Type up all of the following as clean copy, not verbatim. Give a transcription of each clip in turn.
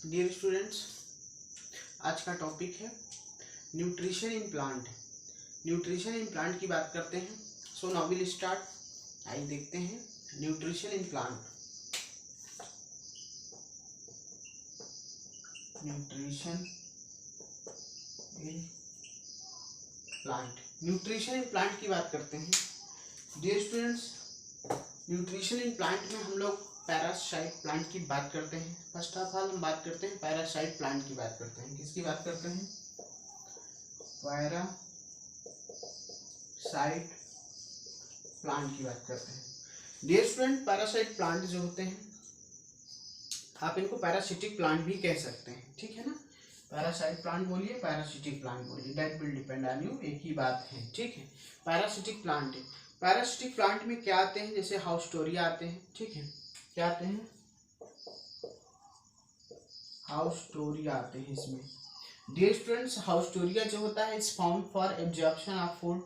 Dear students, आज का topic है nutrition in plant. Nutrition in plant की बात करते हैं। So now will start. आइए देखते हैं nutrition in plant. Nutrition in plant, nutrition in plant की बात करते हैं। Dear students, nutrition in plant में हम लोग पैरासाइट प्लांट की बात करते हैं। फर्स्ट ऑफ ऑल हम बात करते हैं पैरासाइट प्लांट की बात करते हैं। किसकी बात करते हैं? पैरासाइट प्लांट की बात करते हैं। डियर स्टूडेंट, पैरासाइट प्लांट जो होते हैं, आप इनको पैरासिटिक प्लांट भी कह सकते हैं, ठीक है ना। पैरासाइट प्लांट बोलिए, पैरासिटिक प्लांट बोलिए, that will depend on you, एक ही बात है, ठीक है। पैरासिटिक प्लांट है। पैरासिटिक प्लांट में क्या आते हैं? जैसे हाउस्टोरिया आते हैं, ठीक है। क्या आते हैं? हाउस्टोरिया आते हैं इसमें। डियर स्टूडेंट्स, हाउस्टोरिया जो होता है is found for absorption of food,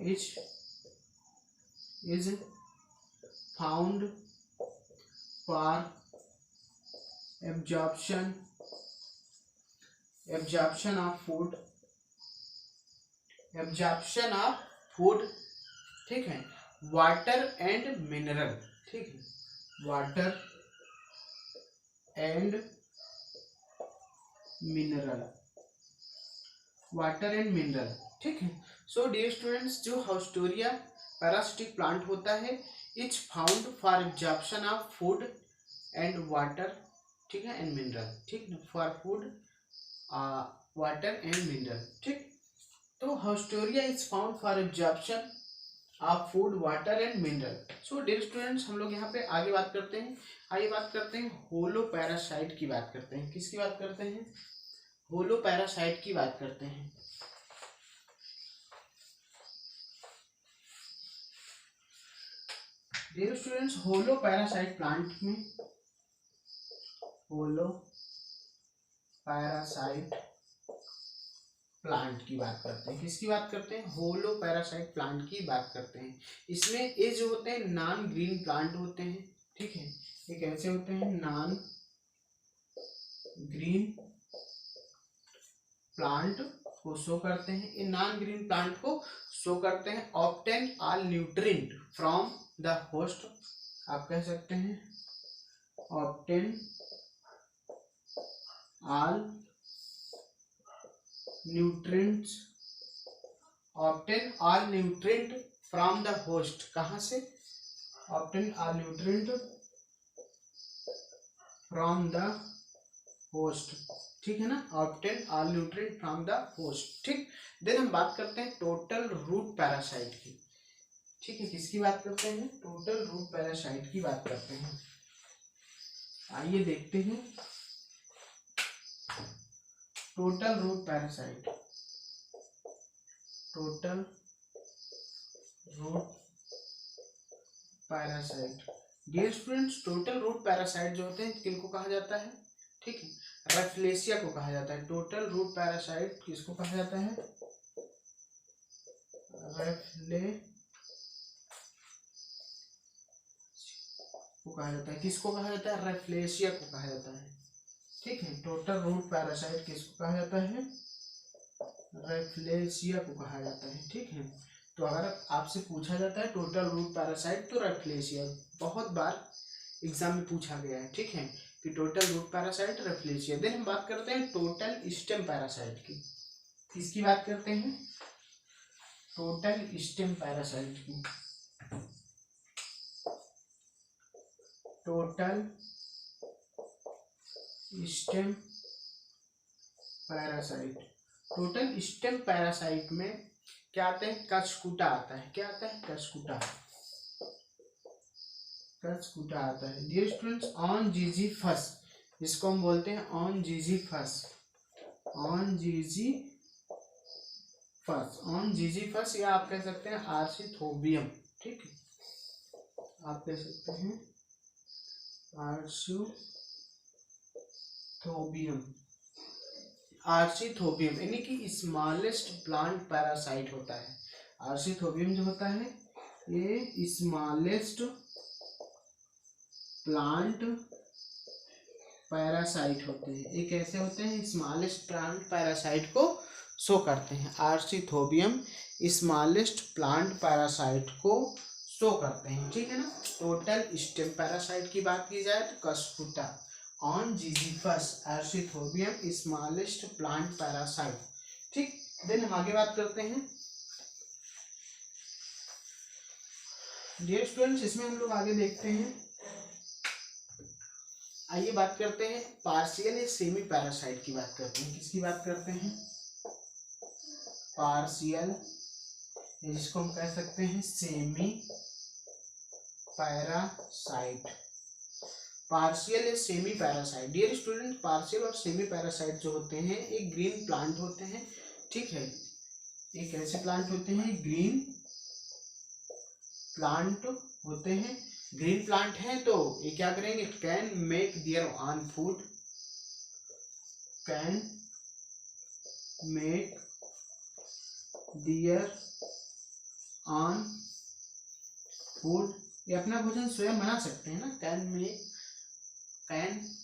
is found for absorption of food, absorption of food, ठीक है। वाटर एंड मिनरल, ठीक है, water and mineral, water and mineral, ठीक है। सो डियर स्टूडेंट्स, जो हाउस्टोरिया पैरासिटिक प्लांट होता है it's found for absorption of food and water, ठीक है, एंड मिनरल, ठीक है, for food water and mineral, ठीक। तो haustoria is found for absorption of food water and mineral. So dear students, हम लोग यहाँ पे आगे बात करते हैं। आइए बात करते हैं होलो पैरासाइट की बात करते हैं। किसकी बात करते हैं? होलो पैरासाइट की बात करते हैं। डियर स्टूडेंट्स, होलो पैरासाइट प्लांट में, होलो पैरासाइट प्लांट की बात करते हैं। किसकी बात करते हैं? होलो पैरासाइट प्लांट की बात करते हैं। इसमें ये जो होते हैं नॉन ग्रीन प्लांट होते हैं, ठीक है। ये कैसे होते हैं? नॉन ग्रीन प्लांट को शो करते हैं। ये नॉन ग्रीन प्लांट को शो करते हैं। Obtain all nutrient from the host, आप कह सकते हैं obtain all nutrients, obtain all nutrient from the host. कहाँ से? Obtain all nutrient from the host, ठीक है ना। Obtain all nutrient from the host, ठीक। देन हम बात करते हैं टोटल रूट पैरासाइट की, ठीक है। किसकी बात करते हैं? टोटल रूट पैरासाइट की बात करते हैं। आइए देखते हैं total root parasite, total root parasite. Dear students, total root parasite जो होते हैं किनको कहा जाता है? ठीक है, रैफ्लेशिया को कहा जाता है। टोटल रूट पैरासाइट किसको कहा जाता है? रैफ्लेशिया को कहा जाता है। किसको कहा जाता है? रैफ्लेशिया को कहा जाता है, ठीक है। टोटल रूट पैरासाइट किसको कहा जाता है? रैफ्लेशिया को कहा जाता है, ठीक है। तो अगर आपसे पूछा जाता है टोटल रूट पैरासाइट तो रैफ्लेशिया, बहुत बार एग्जाम में पूछा गया है, ठीक है, कि टोटल रूट पैरासाइट रैफ्लेशिया। देन हम बात करते हैं टोटल स्टेम पैरासाइट की। किसकी बात करते हैं? टोटल स्टेम पैरासाइट की। Total stem parasite, total stem parasite में क्या आता है? कशकुटा आता है। क्या आता है? कशकुटा, कशकुटा आता है। डियर स्टूडेंट्स, ऑन जीजीफस, जिसको हम बोलते हैं ऑन जीजीफस, ऑन जीजीफस, ऑन जीजीफस, या आप कह सकते हैं आर्सिथोबियम, ठीक है, आप कह सकते हैं आर्सिथोबियम, आर्सिथोबियम यानी कि स्मॉलेस्ट प्लांट पैरासाइट होता है। आर्सिथोबियम जो होता है ये स्मॉलेस्ट प्लांट पैरासाइट होते हैं। ये कैसे होते हैं? स्मॉलेस्ट प्लांट पैरासाइट को शो करते हैं। आर्सिथोबियम स्मॉलेस्ट प्लांट पैरासाइट को शो करते हैं, ठीक है ना। टोटल स्टेम पैरासाइट की बात की जाए तो Cuscuta on जिजीफस आर्सिथोबियम smallest plant parasite, ठीक। देन हम आगे बात करते हैं डियर स्टूडेंट्स, इसमें हम लोग आगे देखते हैं। आइए बात करते हैं पार्शियल या सेमी पैरासाइट की बात करते हैं। किसकी बात करते हैं? पार्शियल, जिसको हम कह सकते हैं सेमी पैरासाइट। पार्शियल या semi parasite dear student, partial और सेमी पैरासाइट जो होते हैं एक ग्रीन प्लांट होते हैं, ठीक है। एक ऐसे प्लांट होते हैं ग्रीन प्लांट होते हैं। ग्रीन प्लांट है तो ये क्या करेंगे? Can make there on food, can make there on food, ये अपना भोजन स्वयं बना सकते हैं ना। Can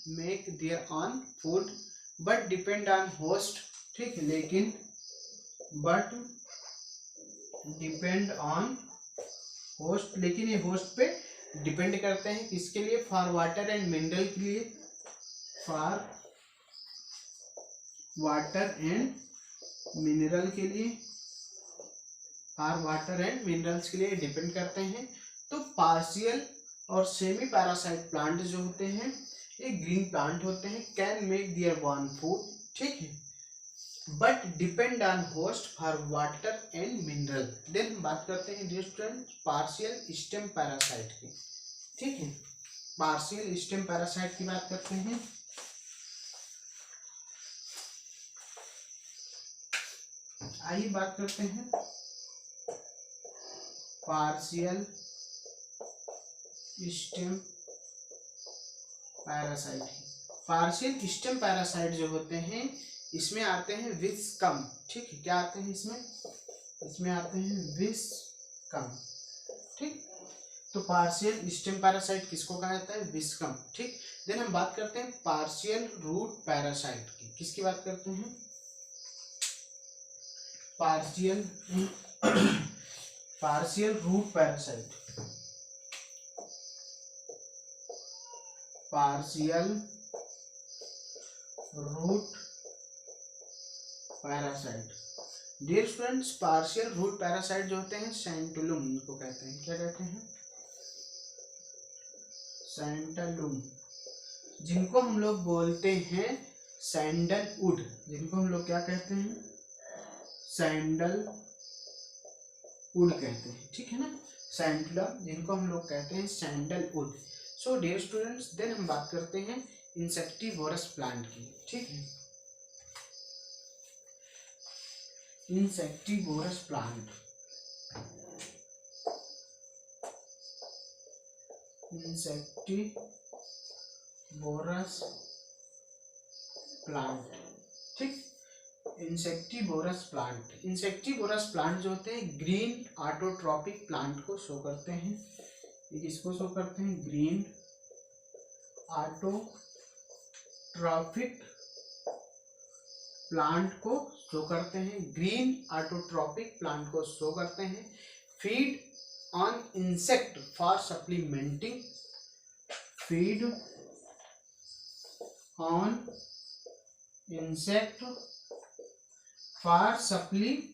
make there on food but depend on host, ठीक, लेकिन बट डिपेंड ऑन होस्ट, लेकिन ये होस्ट पे डिपेंड करते हैं। किसके लिए? फॉर वाटर एंड मिनरल के लिए, फॉर वाटर एंड मिनरल के लिए, फॉर वाटर एंड मिनरल्स के लिए डिपेंड करते हैं। तो पार्शियल और सेमी पैरासाइट प्लांट जो होते हैं ये ग्रीन प्लांट होते हैं, can make their own food, ठीक है, but depend on host for water and mineral. Then हम बात करते हैं dear student partial stem parasite की, ठीक है। पार्शियल स्टेम पैरासाइट की बात करते हैं। आइए बात करते हैं पार्शियल स्टेम पैरासाइट की। पार्शियल स्टेम पैरासाइट जो होते हैं इसमें आते हैं विस्कम, ठीक है। क्या आते हैं इसमें? इसमें आते हैं विस्कम, ठीक। तो पार्शियल स्टेम पैरासाइट किसको कहा जाता है? विस्कम, ठीक। देन हम बात करते हैं पार्शियल रूट पैरासाइट की। किसकी बात करते हैं? Partial root parasite, partial root parasite dear students, partial root parasite जो होते हैं सैंटुलुम इनको कहते हैं। क्या कहते हैं? सैंटलुम, जिनको हम लोग बोलते हैं सैंडलवुड, जिनको हम लोग क्या कहते हैं? सैंडलवुड कहते हैं, ठीक है ना। सैंटलम, जिनको हम लोग कहते हैं sandalwood. So dear students, then हम बात करते हैं इंसेक्टिवोरस प्लांट की, ठीक है। इंसेक्टिवोरस प्लांट, इंसेक्टिवोरस प्लांट, ठीक। इंसेक्टिवोरस प्लांट, इंसेक्टिवोरस प्लांट जो होते हैं ग्रीन ऑटोट्रॉपिक प्लांट को शो करते हैं। ये किसको शो करते हैं? ग्रीन ऑटोट्रॉपिक प्लांट को शो करते हैं, ग्रीन ऑटोट्रॉपिक प्लांट को शो करते हैं। Feed on insect for supplementing, feed on insect for supplementing,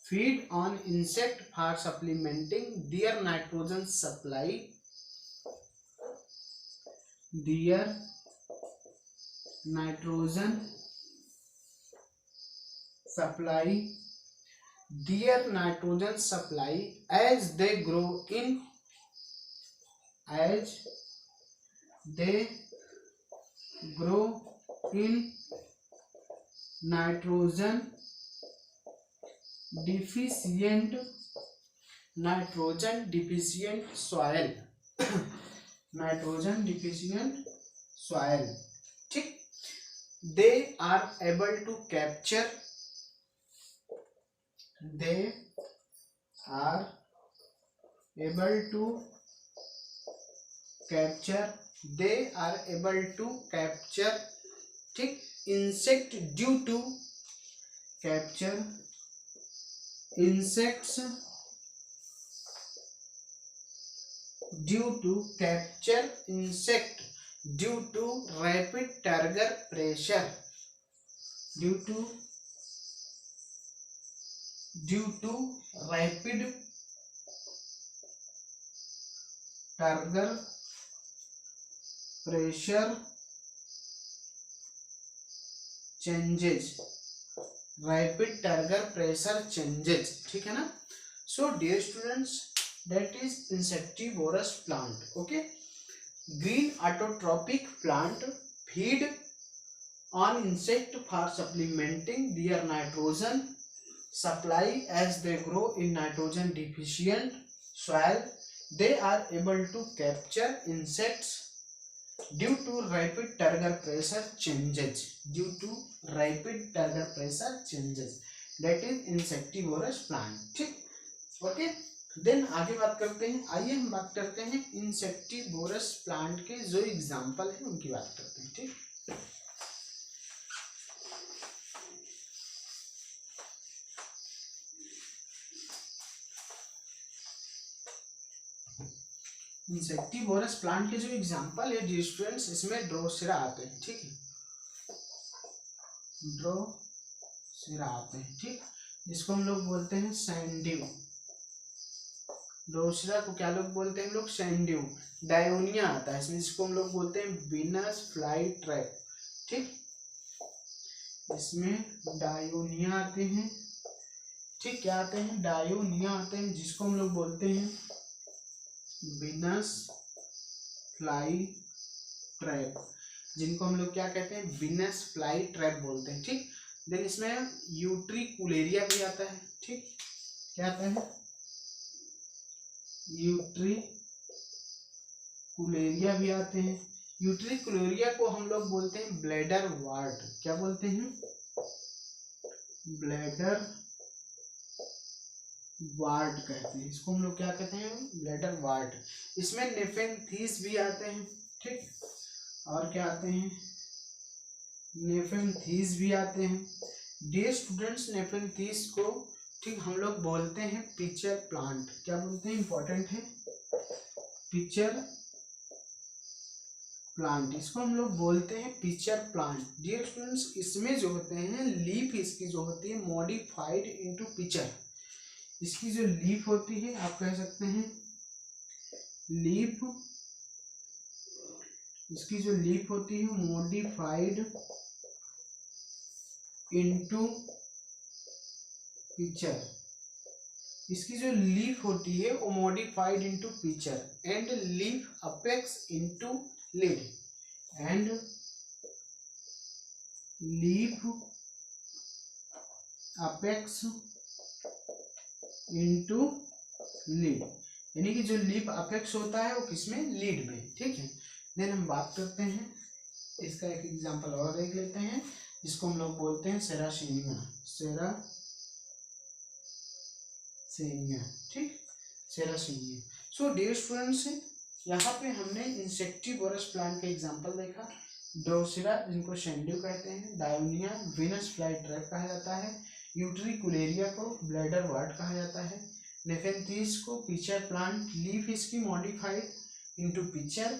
feed on insect for supplementing their nitrogen supply, their nitrogen supply, their nitrogen supply as they grow in, as they grow in nitrogen deficient soil, nitrogen deficient soil, ठीक। they are able to capture, they are able to capture, they are able to capture, ठीक, insect due to capture insects due to capture insect due to rapid turgor pressure, due to rapid turgor pressure changes, rapid turgor pressure changes, ठीक है ना। So dear students, that is insectivorous plant. Okay, green autotrophic plant feed on insect for supplementing their nitrogen supply as they grow in nitrogen deficient soil. They are able to capture insects due to rapid turgor pressure changes, due to rapid turgor pressure changes, that is insectivorous plant, ठीक। Okay, then आगे बात करते हैं। आइए हम बात करते हैं इंसेक्टिवोरस प्लांट के जो एग्जांपल हैं उनकी बात करते हैं, ठीक। इंसेक्टिवोरस प्लांट के जो एग्जांपल है डियर स्टूडेंट्स, इसमें ड्रोसेरा आते हैं, ठीक है, ड्रोसेरा आते हैं, ठीक, जिसको हम लोग बोलते हैं सैंड्यू। ड्रोसेरा को क्या लोग बोलते हैं, लोग सैंड्यू। डायोनिया आता है इसमें, जिसको हम लोग बोलते हैं वीनस फ्लाई ट्रैप, ठीक, इसमें डायोनिया आते हैं, ठीक, क्या आते हैं, डायोनिया आते हैं, जिसको हम लोग बोलते हैं वीनस फ्लाई ट्रैप, जिनको हम लोग क्या कहते हैं, वीनस फ्लाई ट्रैप बोलते हैं, ठीक। देन इसमें यूट्रिकुलेरिया भी आता है, ठीक, क्या आता है, यूट्रिकुलेरिया भी आते हैं। यूट्रिकुलेरिया को हम लोग बोलते हैं ब्लैडर वार्ट, क्या बोलते हैं, ब्लैडर वार्ड कहते हैं, इसको हम लोग क्या कहते हैं, ब्लैडर वार्ड। इसमें नेफेंथीस भी आते हैं, ठीक, और क्या आते हैं, नेफेंथीस भी आते हैं। डियर स्टूडेंट्स, नेफेंथीस को, ठीक, हम लोग बोलते हैं पिचर प्लांट, क्या बोलते हैं, इंपॉर्टेंट है, पिचर प्लांट, इसको हम लोग बोलते हैं पिचर प्लांट। डियर स्टूडेंट्स, इसमें जो होते हैं लीफ इसकी जो होती है मॉडिफाइड इनटू पिचर, इसकी जो लीफ होती है आप कह सकते हैं लीफ, इसकी जो लीफ होती है मॉडिफाइड इनटू पिचर, इसकी जो लीफ होती है वो modified into pitcher and leaf apex into lid, and leaf apex into lid, यानी कि जो लीफ अपेक्स होता है वो किसमें, लीड में, ठीक है। देन हम बात करते हैं, इसका एक एग्जांपल और देख लेते हैं, जिसको हम लोग बोलते हैं सेरासिनिया, सेरासिनिया, ठीक, सेरासिनिया। सो डियर स्टूडेंट्स, यहाँ पे हमने इंसेक्टिवोरस प्लांट का एग्जांपल देखा। ड्रोसेरा, जिनको सैंड्यू कहते हैं, डायोनिया वीनस फ्लाई ट्रैप कहा जाता है, यूट्रिकुलेरिया को ब्लैडर वार्ट कहा जाता है, नेफेंथीस को पिचर प्लांट, लीफ इसकी modified into pitcher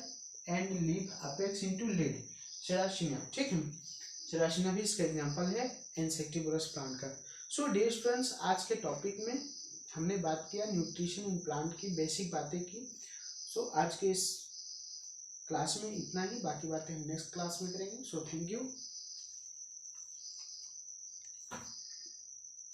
and leaf apex into lid, Sarracenia, ठीक है, सेरासिनिया भी इसका एग्जांपल है इंसेक्टिवोरस प्लांट का। सो डियर स्टूडेंट्स, आज के टॉपिक में हमने बात किया न्यूट्रिशन इन प्लांट की बेसिक बातें की। सो आज के इस क्लास में इतना ही, बाकी बातें हम नेक्स्ट क्लास में करेंगे। So thank you.